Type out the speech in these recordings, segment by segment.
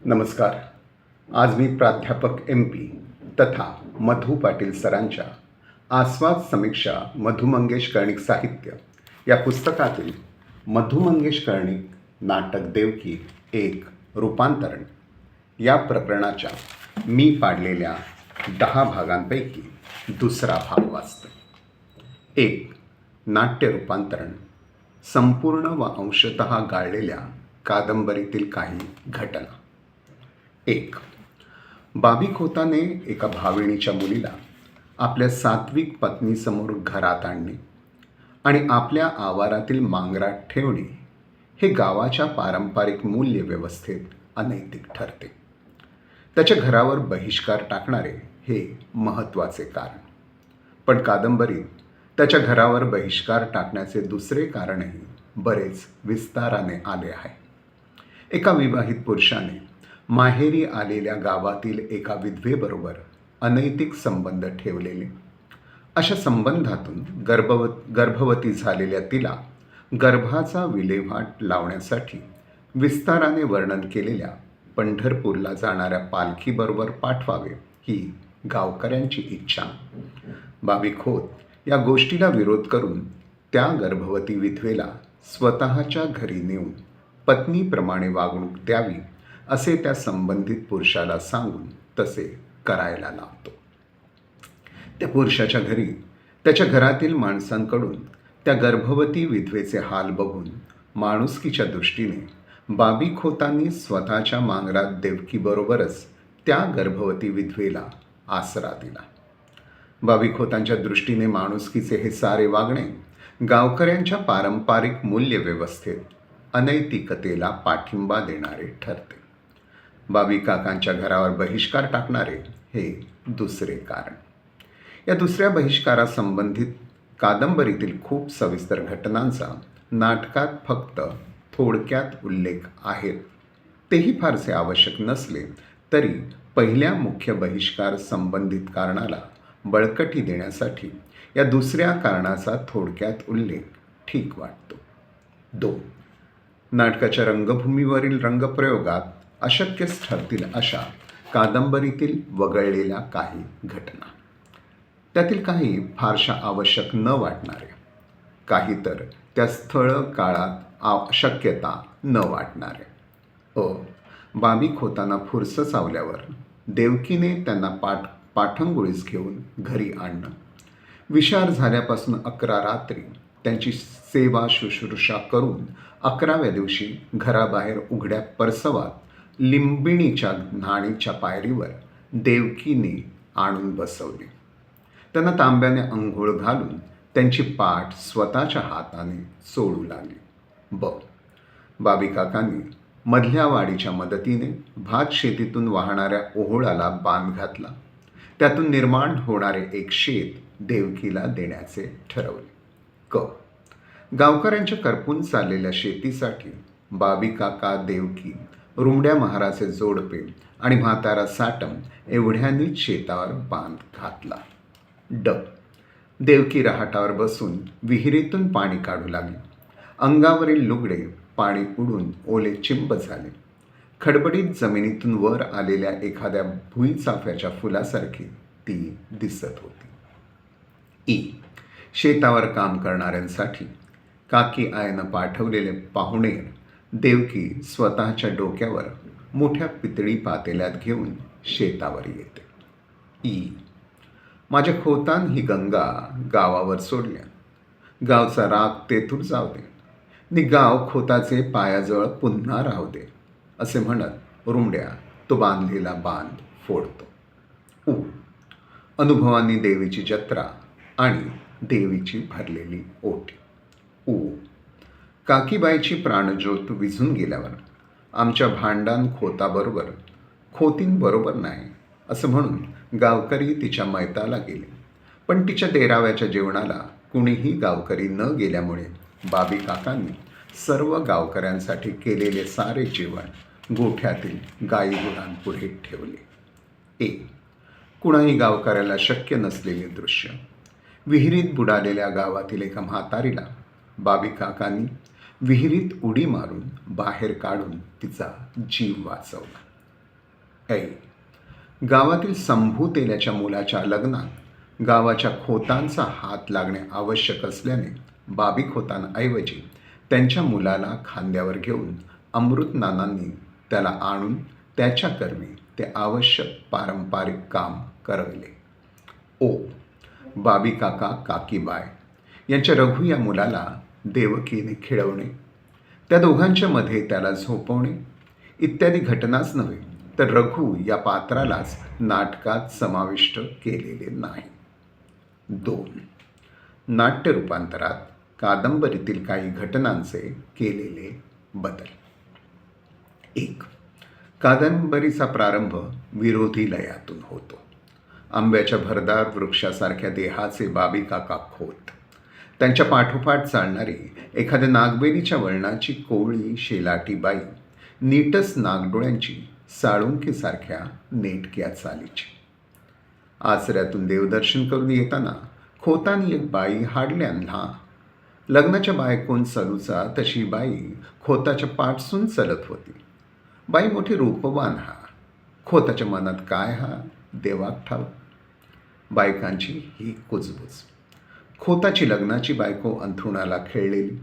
नमस्कार. आज मी प्राध्यापक MP तथा मधु पाटील सरांच्या आस्वाद समीक्षा मधु मंगेश कर्णिक साहित्य या पुस्तकातील मधु मंगेश कर्णिक नाटक देवकी एक रूपांतरण या प्रकरणाच्या मी पाडलेल्या 10 भागांपैकी दुसरा भाग वाचतो. 1. नाट्य रूपांतरण. संपूर्ण व अंशतः गाळलेल्या कादंबरीतील काही घटना. 1. बाबी खोताने एका भाविणीच्या मुलीला आपल्या सात्विक पत्नीसमोर घरात आणणे आणि आपल्या आवारातील मांगरात ठेवणे हे गावाच्या पारंपरिक मूल्य व्यवस्थेत अनैतिक ठरते. त्याच्या घरावर बहिष्कार टाकणारे हे महत्त्वाचे कारण. पण कादंबरीत त्याच्या घरावर बहिष्कार टाकण्याचे दुसरे कारणही बरेच विस्ताराने आले आहे. एका विवाहित पुरुषाने माहेरी आलेल्या गावातील एका विधवेबरोबर अनैतिक संबंध ठेवलेले. अशा संबंधातून गर्भवती झालेल्या तिला गर्भाचा विल्हेवाट लावण्यासाठी विस्ताराने वर्णन केलेल्या पंढरपूरला जाणाऱ्या पालखीबरोबर पाठवावे ही गावकऱ्यांची इच्छा. बाबी खोत या गोष्टीला विरोध करून त्या गर्भवती विधवेला स्वतःच्या घरी नेऊन पत्नीप्रमाणे वागणूक द्यावी असे त्या संबंधित पुरुषाला सांगून तसे करायला लावतो. त्या पुरुषाच्या घरी त्याच्या घरातील माणसांकडून त्या गर्भवती विधवेचे हाल बघून माणुसकीच्या दृष्टीने बाबी खोतांनी स्वतःच्या मांगरात देवकीबरोबरच त्या गर्भवती विधवेला आसरा दिला. बाबी खोतांच्या दृष्टीने माणुसकीचे हे सारे वागणे गावकऱ्यांच्या पारंपरिक मूल्यव्यवस्थेत अनैतिकतेला पाठिंबा देणारे ठरते. बाबी काकांच्या घरावर बहिष्कार टाकणारे हे दुसरे कारण. या दुसऱ्या बहिष्कारासंबंधित कादंबरीतील खूप सविस्तर घटनांचा नाटकात फक्त थोडक्यात उल्लेख आहेत. तेही फारसे आवश्यक नसले तरी पहिल्या मुख्य बहिष्कार संबंधित कारणाला बळकटी देण्यासाठी या दुसऱ्या कारणाचा थोडक्यात उल्लेख ठीक वाटतो. 2. नाटकाच्या रंगभूमीवरील रंगप्रयोगात अशक्यच ठरतील अशा कादंबरीतील वगळलेल्या काही घटना. त्यातील काही फारशा आवश्यक न वाटणाऱ्या, काही तर त्या स्थळ काळात शक्यता न वाटणाऱ्या. बाबी खोतांना फुरसं चावल्यावर देवकीने त्यांना पाठंगुळीस घेऊन घरी आणणं. विशार झाल्यापासून 11 रात्री त्यांची सेवा शुश्रूषा करून 11व्या दिवशी घराबाहेर उघड्या परसवात लिंबिणीच्या न्हाणीच्या पायरीवर देवकीने आणून बसवले. त्यांना तांब्याने अंघोळ घालून त्यांची पाठ स्वतःच्या हाताने सोडू लागली. बाबी काकांनी मधल्या वाडीच्या मदतीने भात शेतीतून वाहणाऱ्या ओहोळाला बांध घातला. त्यातून निर्माण होणारे एक शेत देवकीला देण्याचे ठरवले. गावकऱ्यांच्या करपून चाललेल्या शेतीसाठी बाबी काका, देवकी, रुमड्या महाराचे जोडपे आणि म्हातारा साटम एवढ्यांनीच शेतावर बांध घातला. देवकी रहाटावर बसून विहिरीतून पाणी काढू लागली. अंगावरील लुगडे पाणी उडून ओले चिंब झाले. खडबडीत जमिनीतून वर आलेल्या एखाद्या भुईचाफ्याच्या फुलासारखी ती दिसत होती. शेतावर काम करणाऱ्यांसाठी काकी आईनं पाठवलेले पाहुणे देवकी स्वतःच्या डोक्यावर मोठ्या पितळी पातेल्यात घेऊन शेतावर येते. माझ्या खोतान ही गंगा गावावर सोडल्या, गावचा राग तेथून जाऊ दे, नि गाव खोताचे पायाजवळ पुन्हा राहू दे असे म्हणत रुमड्या तो बांधलेला बांध फोडतो. अनुभवांनी देवीची जत्रा आणि देवीची भरलेली ओटी. काकीबाईची प्राणज्योत विझून गेल्यावर आमच्या भांडान खोतींबरोबर नाही असं म्हणून गावकरी तिच्या मैताला गेले. पण तिच्या तेराव्याच्या जेवणाला कुणीही गावकरी न गेल्यामुळे बाबी काकांनी सर्व गावकऱ्यांसाठी केलेले सारे जेवण गोठ्यातील गाईगुरांपुढे ठेवले. कुणाही गावकऱ्याला शक्य नसलेले दृश्य. विहिरीत बुडालेल्या गावातील एका म्हातारीला बाबी काकांनी विहिरीत उडी मारून बाहेर काढून तिचा जीव वाचवला. ऐ गावातील संभू तेल्याच्या मुलाच्या लग्नात गावाच्या खोतांचा हात लागणे आवश्यक असल्याने बाबी खोतांऐवजी त्यांच्या मुलाला खांद्यावर घेऊन अमृतनानांनी त्याला आणून त्याच्याकरवी ते आवश्यक पारंपरिक काम करविले. ओ बाबी काका काकीबाय यांच्या रघु या मुलाला देवकीने खिळवणे, त्या दोघांच्या मध्ये त्याला झोपवणे इत्यादी घटनाच नव्हे तर रघु या पात्रालाच नाटकात समाविष्ट केलेले नाही. 2. नाट्य रूपांतरात कादंबरीतील काही घटनांचे केलेले बदल. 1. कादंबरीचा प्रारंभ विरोधी लयातून होतो. आंब्याच्या भरदार वृक्षासारख्या देहाचे बाबी काका खोत, त्यांच्या पाठोपाठ चालणारी एखाद्या नागबेलीच्या वळणाची कोवळी शेलाटी बाई, नीटस नागडोळ्यांची साळुंकीसारख्या नेटक्या चालीची. आचऱ्यातून देवदर्शन करून येताना खोतानी एक बाई हाडल्यांना लग्नाच्या बायकोन चलूचा तशी बाई खोताच्या पाठसून चलत होती. बाई मोठी रूपवान हा, खोताच्या मनात काय हा देवाक ठाव. बायकांची ही कुजबुज. खोताची लग्नाची बायको अंथरुणाला खेळलेली,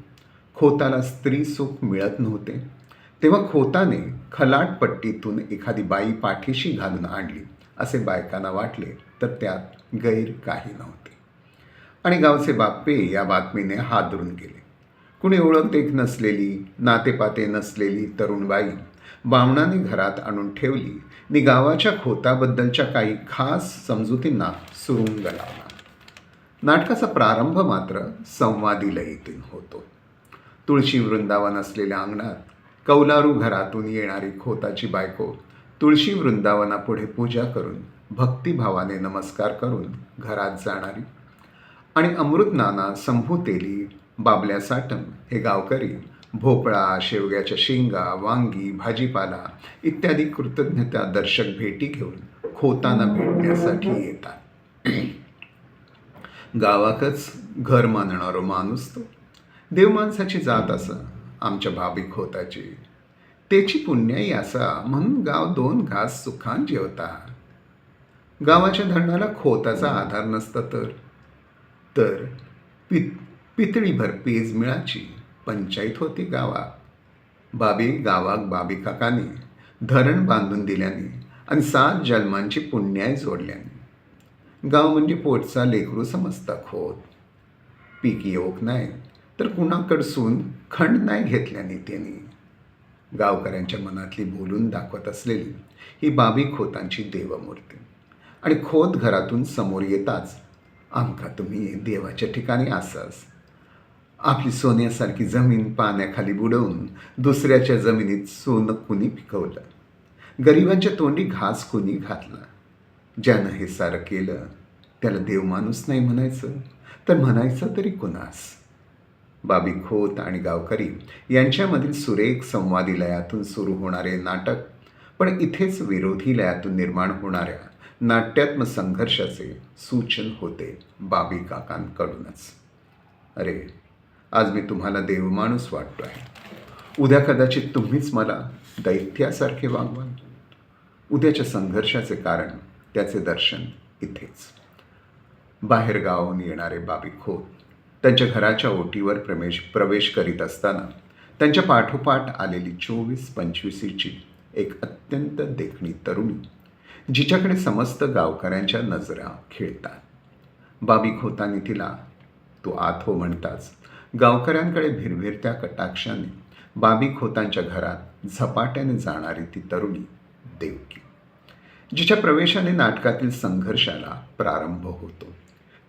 खोताला स्त्री सुख मिळत नव्हते, तेव्हा खोताने खलाटपट्टीतून एखादी बाई पाठीशी घालून आणली असे बायकांना वाटले तर त्यात गैर काही नव्हते. आणि गावचे बाप्पे या बातमीने हादरून गेले. कुणी ओळख देख नसलेली, नातेपाते नसलेली तरुण बाई बामणाने घरात आणून ठेवली आणि गावाच्या खोताबद्दलच्या काही खास समजुतींना सुरुंग लावला. नाटकाचा प्रारंभ मात्र संवादी लयीतून होतो. तुळशी वृंदावन असलेल्या अंगणात कौलारू घरातून येणारी खोताची बायको तुळशी वृंदावनापुढे पूजा करून भक्तिभावाने नमस्कार करून घरात जाणारी, आणि अमृतनाना, संभू तेली, बाबल्या साटम हे गावकरी भोपळा, शेवग्याच्या शेंगा, वांगी, भाजीपाला इत्यादी कृतज्ञता दर्शक भेटी घेऊन खोतांना भेटण्यासाठी येतात. गावाकच घर मानणारो माणूस तो. देवमाणसाची जात असं आमच्या भाभी खोताची. त्याची पुण्याई असा म्हणून गाव 2 घास सुखान जेवता. गावाच्या धरणाला खोताचा आधार नसता तर पितळीभर पेज मिळाची पंचायत होती गावात. गावाक बाबी काकांनी धरण बांधून दिल्याने आणि 7 जन्मांची पुण्याई जोडल्याने गाव म्हणजे पोटचा लेकरू समजता खोत. पीक येऊक नाही तर कुणाकडसून खंड नाही घेतल्याने त्यांनी. गावकऱ्यांच्या मनातली बोलून दाखवत असलेली ही बाबी खोतांची देवमूर्ती. आणि खोत घरातून समोर येताच आमका तुम्ही देवाच्या ठिकाणी असाच. आपली सोन्यासारखी जमीन पाण्याखाली बुडवून दुसऱ्याच्या जमिनीत सोनं कुणी पिकवलं, गरिबांच्या तोंडी घास कुणी घातला. ज्यानं हे सारं केलं त्याला देवमाणूस नाही म्हणायचं तर म्हणायचं तरी कुणास. बाबी खोत आणि गावकरी यांच्यामधील सुरेख संवादी लयातून सुरू होणारे नाटक, पण इथेच विरोधी लयातून निर्माण होणाऱ्या नाट्यात्मक संघर्षाचे सूचन होते बाबी काकांकडूनच. अरे, आज मी तुम्हाला देवमाणूस वाटतो आहे, उद्या कदाचित तुम्हीच मला दैत्यासारखे वागवाल. उद्याच्या संघर्षाचे कारण, त्याचे दर्शन इथेच. बाहेरगावाहून येणारे बाबी खोत त्यांच्या घराच्या ओटीवर प्रवेश करीत असताना त्यांच्या पाठोपाठ आलेली 24-25ची एक अत्यंत देखणी तरुणी, जिच्याकडे समस्त गावकऱ्यांच्या नजरा खिळतात. बाबी खोतांनी तिला तो आत हो म्हणताच गावकऱ्यांकडे भिरभिरत्या कटाक्षाने बाबी खोतांच्या घरात झपाट्याने जाणारी ती तरुणी देवकी, जिच्या प्रवेशाने नाटकातील संघर्षाला प्रारंभ होतो.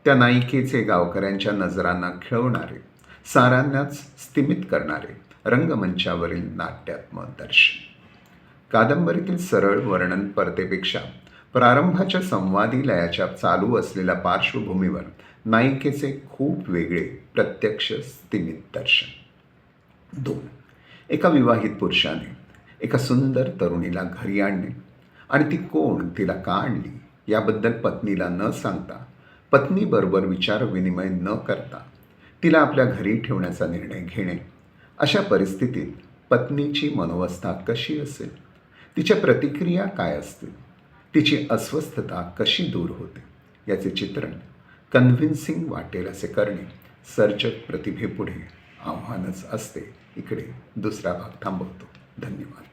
त्या नायिकेचे गावकऱ्यांच्या नजरांना खिळवणारे, साऱ्यांनाच स्तिमित करणारे रंगमंचावरील नाट्यात्मक दर्शन. कादंबरीतील सरळ वर्णनपर्तेपेक्षा प्रारंभाच्या संवादी लयाच्या चालू असलेल्या पार्श्वभूमीवर नायिकेचे खूप वेगळे प्रत्यक्ष स्तिमित दर्शन. 2. एका विवाहित पुरुषाने एका सुंदर तरुणीला घरी आणणे आणि ती कोण, तिला का आणली याबद्दल पत्नीला न सांगता, पत्नीबरोबर विचारविनिमय न करता तिला आपल्या घरी ठेवण्याचा निर्णय घेणे. अशा परिस्थितीत पत्नीची मनोवस्था कशी असेल, तिच्या प्रतिक्रिया काय असतील, तिची अस्वस्थता कशी दूर होते याचे चित्रण कन्व्हिन्सिंग वाटेल असे करणे सर्जक प्रतिभेपुढे आव्हानच असते. इकडे दुसरा भाग थांबवतो. धन्यवाद.